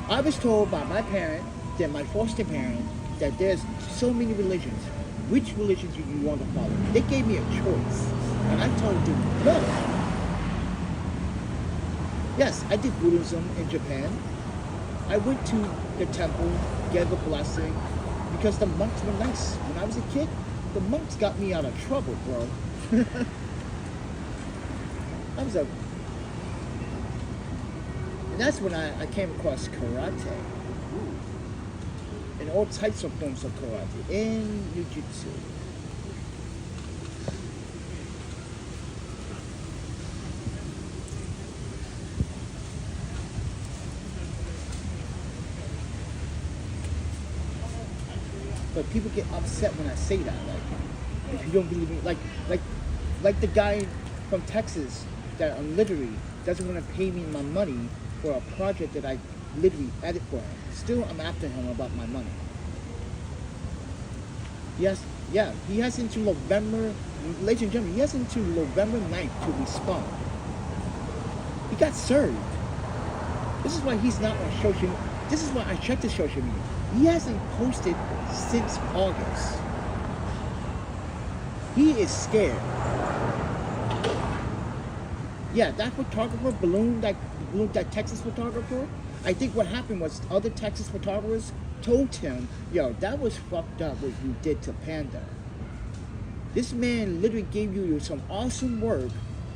Speaker 1: I was told by my parent, that my foster parent, that there's so many religions. Which religion do you want to follow? They gave me a choice. And I told them, no. Yes, I did Buddhism in Japan. I went to the temple, gave a blessing, because the monks were nice. When I was a kid, the monks got me out of trouble, bro. And that's when I came across karate. And all types of forms of karate and jiu-jitsu. But people get upset when I say that. Like, if you don't believe me, like the guy from Texas that literally doesn't want to pay me my money for a project that I literally edit for him. Still, I'm after him about my money. Yes, yeah, he has until November, ladies and gentlemen, he has until November 9th to respond. He got served. This is why he's not on social media. This is why I checked his social media. He hasn't posted since August. He is scared. Yeah, that photographer, that Texas photographer, I think what happened was other Texas photographers told him, yo, that was fucked up what you did to Panda. This man literally gave you some awesome work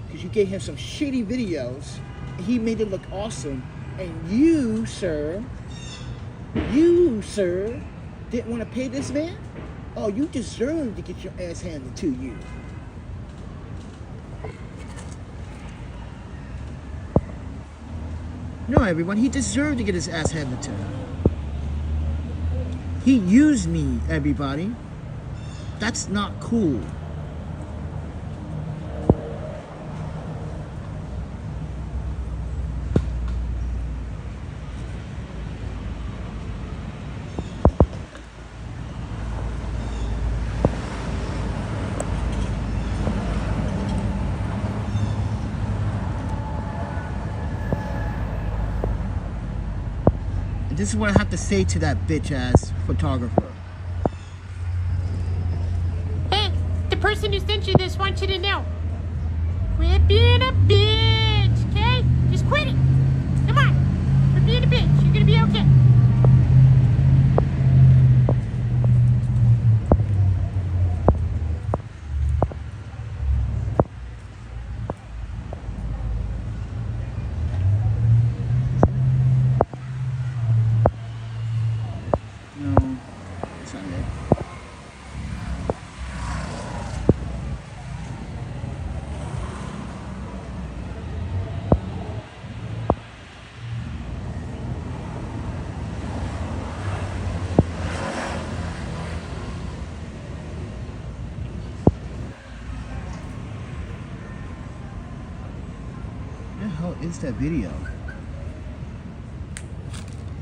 Speaker 1: because you gave him some shitty videos. He made it look awesome. And you, sir, didn't want to pay this man? Oh, you deserve to get your ass handed to you. No, everyone, he deserved to get his ass handed to him. He used me, everybody. That's not cool. This is what I have to say to that bitch-ass photographer.
Speaker 2: Hey, the person who sent you this wants you to know. Quit being a bitch, okay? Just quit it. Come on. Quit being a bitch. You're gonna be okay.
Speaker 1: Is that video?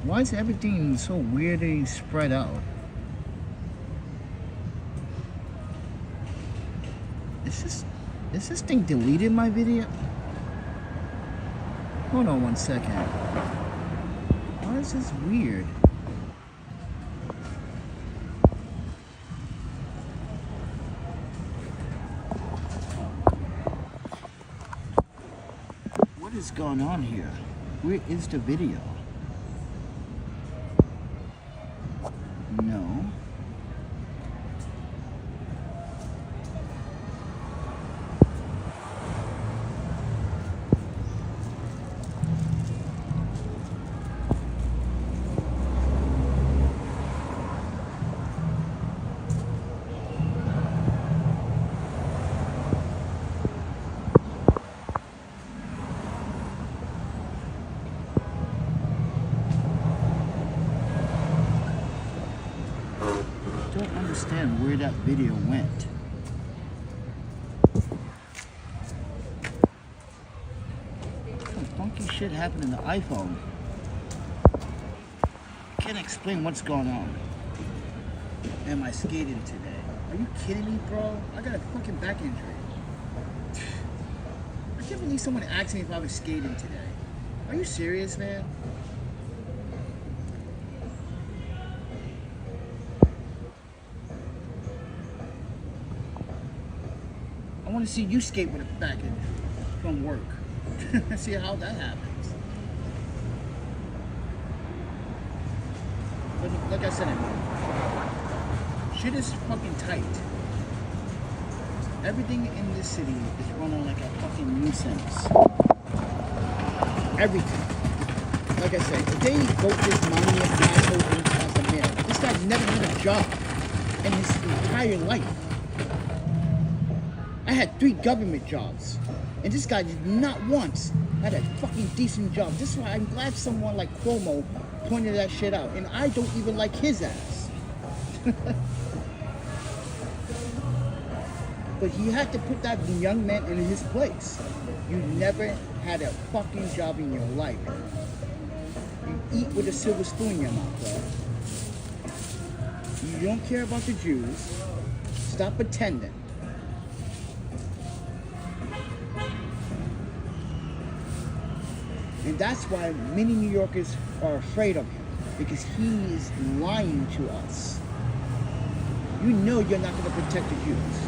Speaker 1: Why is everything so weirdly spread out? Is this thing deleted my video? Hold on 1 second. Why is this weird? What is going on here? Where is the video? No. Understand where that video went. Some funky shit happened in the iPhone. Can't explain what's going on. Am I skating today? Are you kidding me, bro? I got a fucking back injury. I can't believe someone asked me if I was skating today. Are you serious, man? I want to see you skate with a back injury from work. See how that happens. But like I said, shit is fucking tight. Everything in this city is running like a fucking nuisance. Everything. Like I said, if they vote this money as the mayor, this guy job in his entire life. I had 3 government jobs, and this guy did not once had a fucking decent job. This is why I'm glad someone like Cuomo pointed that shit out, and I don't even like his ass. But he had to put that young man in his place. You never had a fucking job in your life. You eat with a silver spoon in your mouth, bro. You don't care about the Jews. Stop pretending. And that's why many New Yorkers are afraid of him, because he is lying to us. You know you're not going to protect the Jews.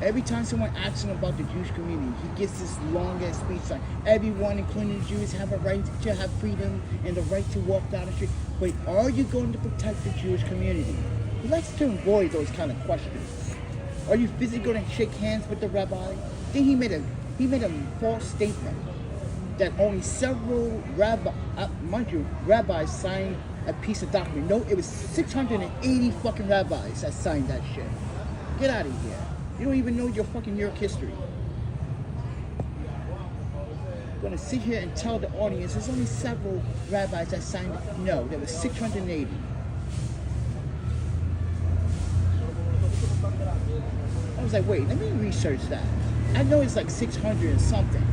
Speaker 1: Every time someone asks him about the Jewish community, he gets this long-ass speech like, everyone, including the Jews, have a right to have freedom and the right to walk down the street. Wait, are you going to protect the Jewish community? He likes to avoid those kind of questions. Are you physically going to shake hands with the rabbi? Then he made a false statement that only several rabbis signed a piece of document. No, it was 680 fucking rabbis that signed that shit. Get out of here. You don't even know your fucking New York history. You're going to sit here and tell the audience there's only several rabbis that signed it. No, there was 680. I was like, wait, let me research that. I know it's like 600 and something.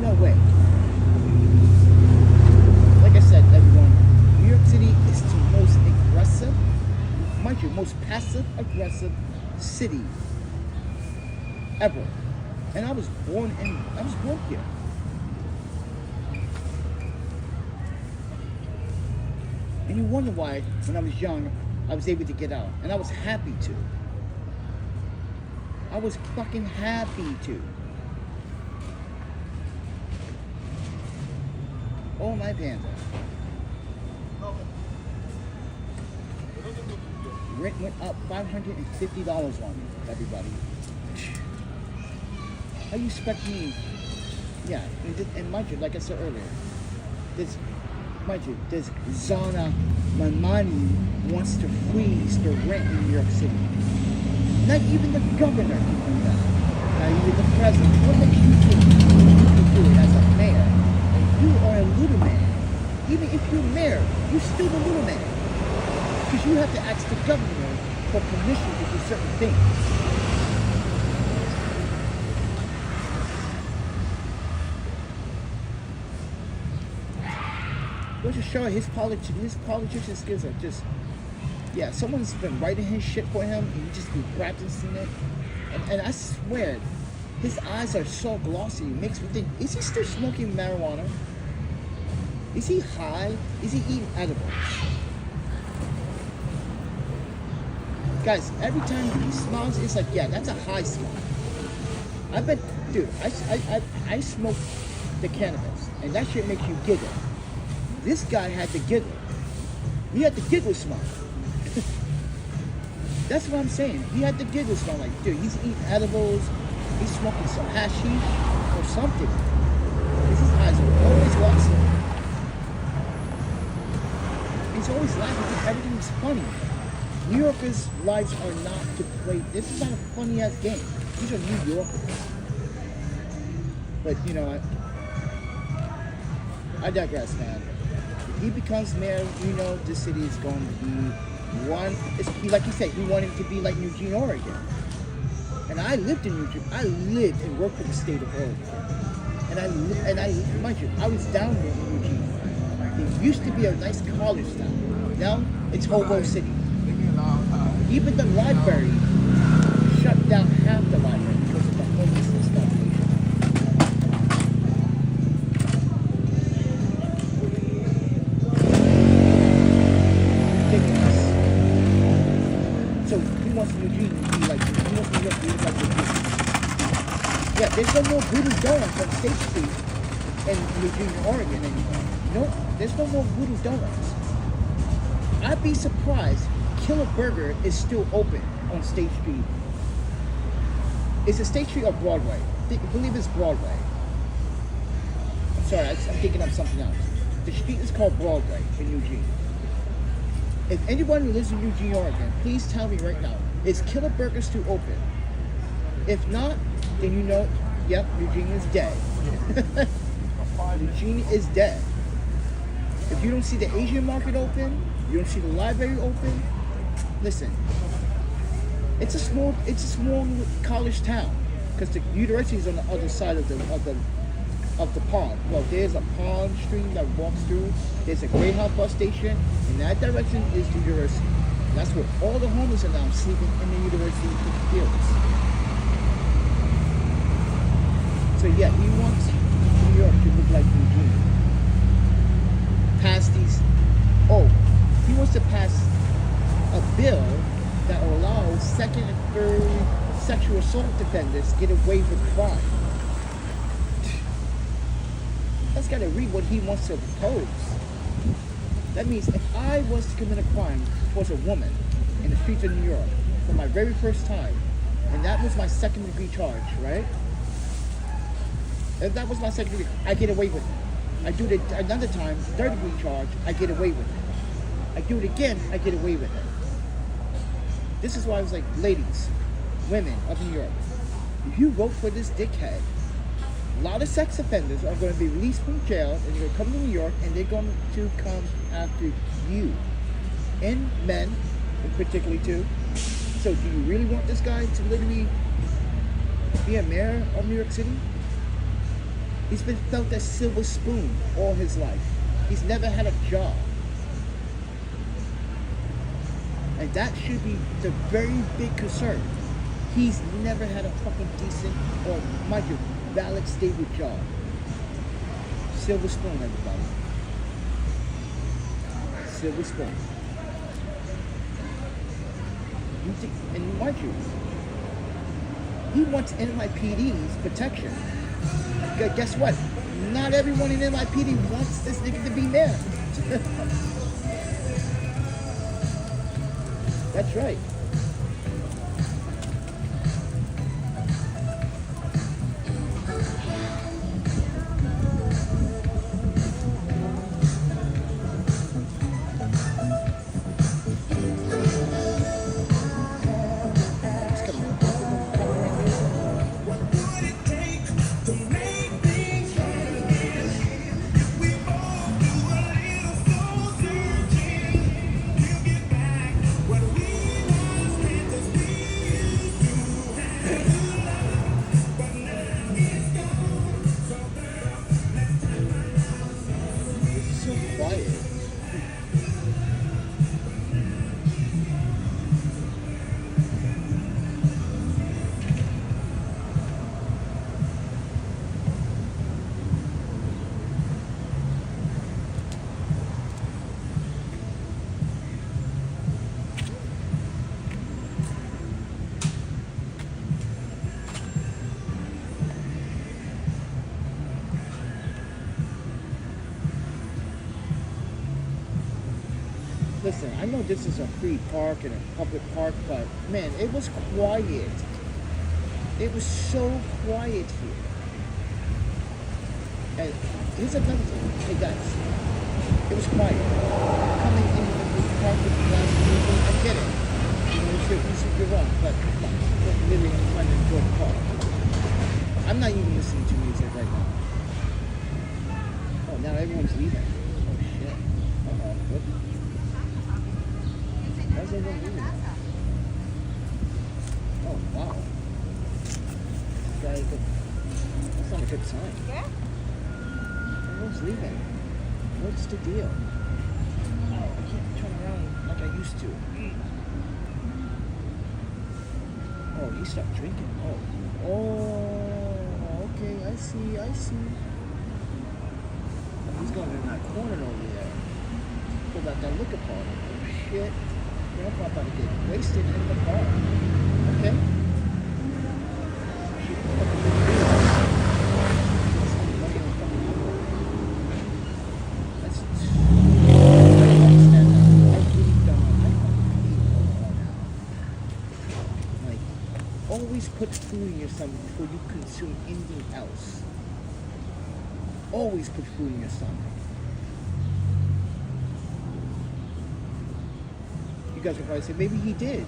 Speaker 1: No way. Like I said, everyone, New York City is the most aggressive, mind you, most passive-aggressive city ever. And I was born here. And you wonder why, when I was young, I was able to get out. And I was happy to. I was fucking happy to. Oh, my panda. Rent went up $550 on me, everybody. How you expect me? Yeah, and mind you, like I said earlier, this Zana Mamani wants to freeze the rent in New York City. Not even the governor can do that. Not even the president. What makes you think you can do it as a mayor? And you are a little man. Even if you're mayor, you're still a little man. Because you have to ask the governor for permission to do certain things. Goes to show his politician skills are just, yeah, someone's been writing his shit for him and he just be practicing it. And I swear, his eyes are so glossy, it makes me think, is he still smoking marijuana? Is he high? Is he eating edibles? Guys, every time he smiles, it's like, yeah, that's a high smile. I bet, dude, I smoke the cannabis, and that shit makes you giggle. This guy had the giggle. He had the giggle smile. That's what I'm saying. He had the giggle smile. Like, dude, he's eating edibles, he's smoking some hashish or something. His eyes are always watching. He's always laughing. Everything's funny. New Yorkers' lives are not to play. This is not a funny ass game. These are New Yorkers. But you know, I digress, man. If he becomes mayor, you know this city is going to be one. Like you said, he wanted to be like Eugene, Oregon. And I lived in Eugene. I lived and worked for the state of Oregon. And I mind you, I was down there in Eugene. It used to be a nice college town. Now it's Hobo City. Even the library shut down half the library because of the homelessness population. Ridiculous. So he wants Eugene to be like New York to be like Eugene. Yeah, there's no more Voodoo Donuts on State Street in Eugene, Oregon anymore. No, there's no more Voodoo Donuts. I'd be surprised Killer Burger is still open on State Street. Is it State Street or Broadway? I believe it's Broadway. sorry, I'm thinking of something else. The street is called Broadway in Eugene. If anyone who lives in Eugene, Oregon, please tell me right now, is Killer Burger still open? If not, then you know, yep, Eugene is dead. Eugene is dead. If you don't see the Asian market open, you don't see the library open, listen, it's a small college town because the university is on the other side of the pond. Well, there's a pond stream that walks through. There's a Greyhound bus station. In that direction is the university. And that's where all the homeless are now sleeping in the university fields. So yeah, he wants New York to look like Eugene. Pass these. Oh, he wants to pass a bill that will allow second and third sexual assault defendants get away with crime. That's got to read what he wants to propose. That means if I was to commit a crime towards a woman in the streets of New York for my very first time, and that was my second degree charge, right? If that was my second degree, I get away with it. I do it another time, third degree charge, I get away with it. I do it again, I get away with it. This is why I was like, ladies, women of New York, if you vote for this dickhead, a lot of sex offenders are going to be released from jail and they're going to come to New York and they're going to come after you. And men, in particular too. So do you really want this guy to literally be a mayor of New York City? He's been felt a silver spoon all his life. He's never had a job. And that should be the very big concern. He's never had a fucking decent, or mind you, valid, stable job. Silver spoon, everybody. Silver spoon. You think, and mind you, he wants NYPD's protection. Guess what? Not everyone in NYPD wants this nigga to be mayor. That's right. Listen, I know this is a free park and a public park, but man, it was quiet. It was so quiet here. And here's another thing. Hey guys, it was quiet. Coming in the park with the last meeting, I get it. You should be wrong, but literally I'm trying to enjoy the park. I'm not even listening to music right now. Oh, now everyone's leaving. Oh shit. Uh-oh. What? Why is everyone leaving now? Oh, wow. That's not a good sign.
Speaker 3: Yeah?
Speaker 1: Everyone's leaving. What's the deal? Oh, I can't turn around like I used to. Oh, you stopped drinking. Oh, okay, I see. He's going in that corner over there. Pull out that liquor party. Oh, shit. I'm about to get wasted in the bar. Okay? That's I understand that. I really don't. Like, always put food in your stomach before you consume anything else. always put food in your stomach. You guys will probably say, maybe he did.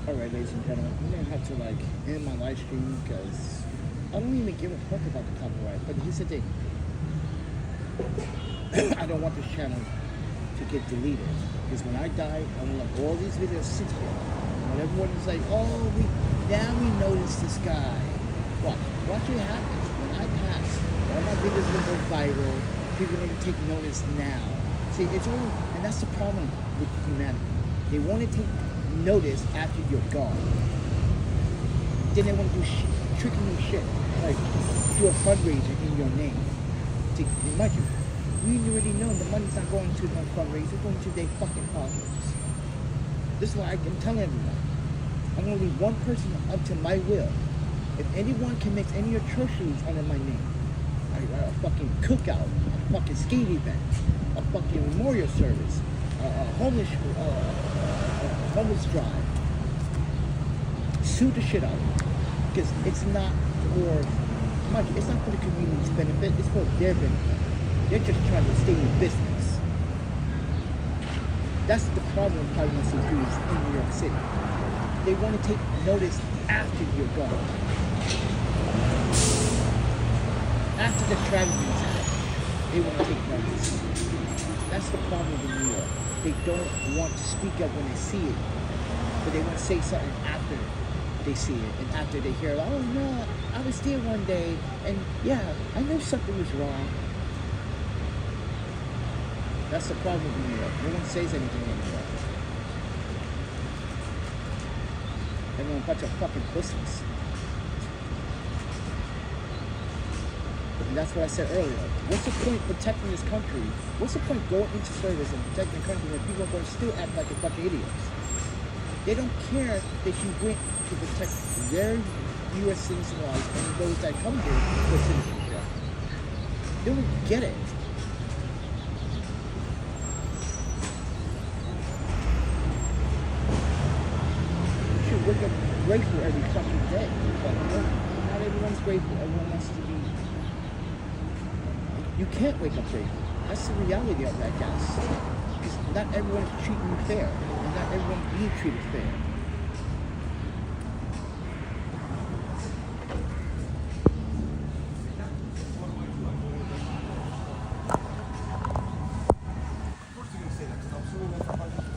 Speaker 1: Alright, ladies and gentlemen, I'm gonna have to end my live stream because I don't even give a fuck about the copyright. But here's the thing. I don't want this channel to get deleted. Because when I die, I want all these videos sit here. When everyone is like, oh, now we notice this guy. Watch what happens when I pass. All my videos will go viral. People are gonna take notice now. See, it's all, and that's the problem with humanity. They want to take notice after you're gone. Then they want to do tricky new shit, like do a fundraiser in your name. To mind you, we already know the money's not going to no fundraiser, it's going to their fucking pockets. This is why I'm telling everyone. I'm going to leave one person up to my will. If anyone can make any atrocities under my name, a fucking cookout, a fucking skate event, a fucking memorial service, a homeless drive, sue the shit out of me. Because it's not for the community's benefit, it's for their benefit. They're just trying to stay in business. That's the problem with privacy dudes in New York City. They want to take notice after you're gone. After the tragedies happen, they want to take notice. That's the problem in New York. They don't want to speak up when they see it, but they want to say something after they see it and after they hear, oh no, I was there one day and yeah, I knew something was wrong. That's the problem in New York. No one says anything in New York. Everyone a bunch of fucking pussies. And that's what I said earlier. What's the point protecting this country? What's the point going into service and protecting the country when people are going to still act like a bunch of idiots? They don't care that you went to protect their U.S. citizen rights and those that come here for citizenship. They don't get it. You should wake up grateful every fucking day. But not everyone's grateful. Everyone wants to be. You can't wake up grateful. That's the reality of that, guys. Because not everyone's treating you fair. And not everyone's being treated fair.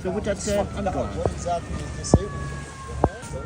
Speaker 1: So with that said, I'm gone.
Speaker 3: What exactly is disabled?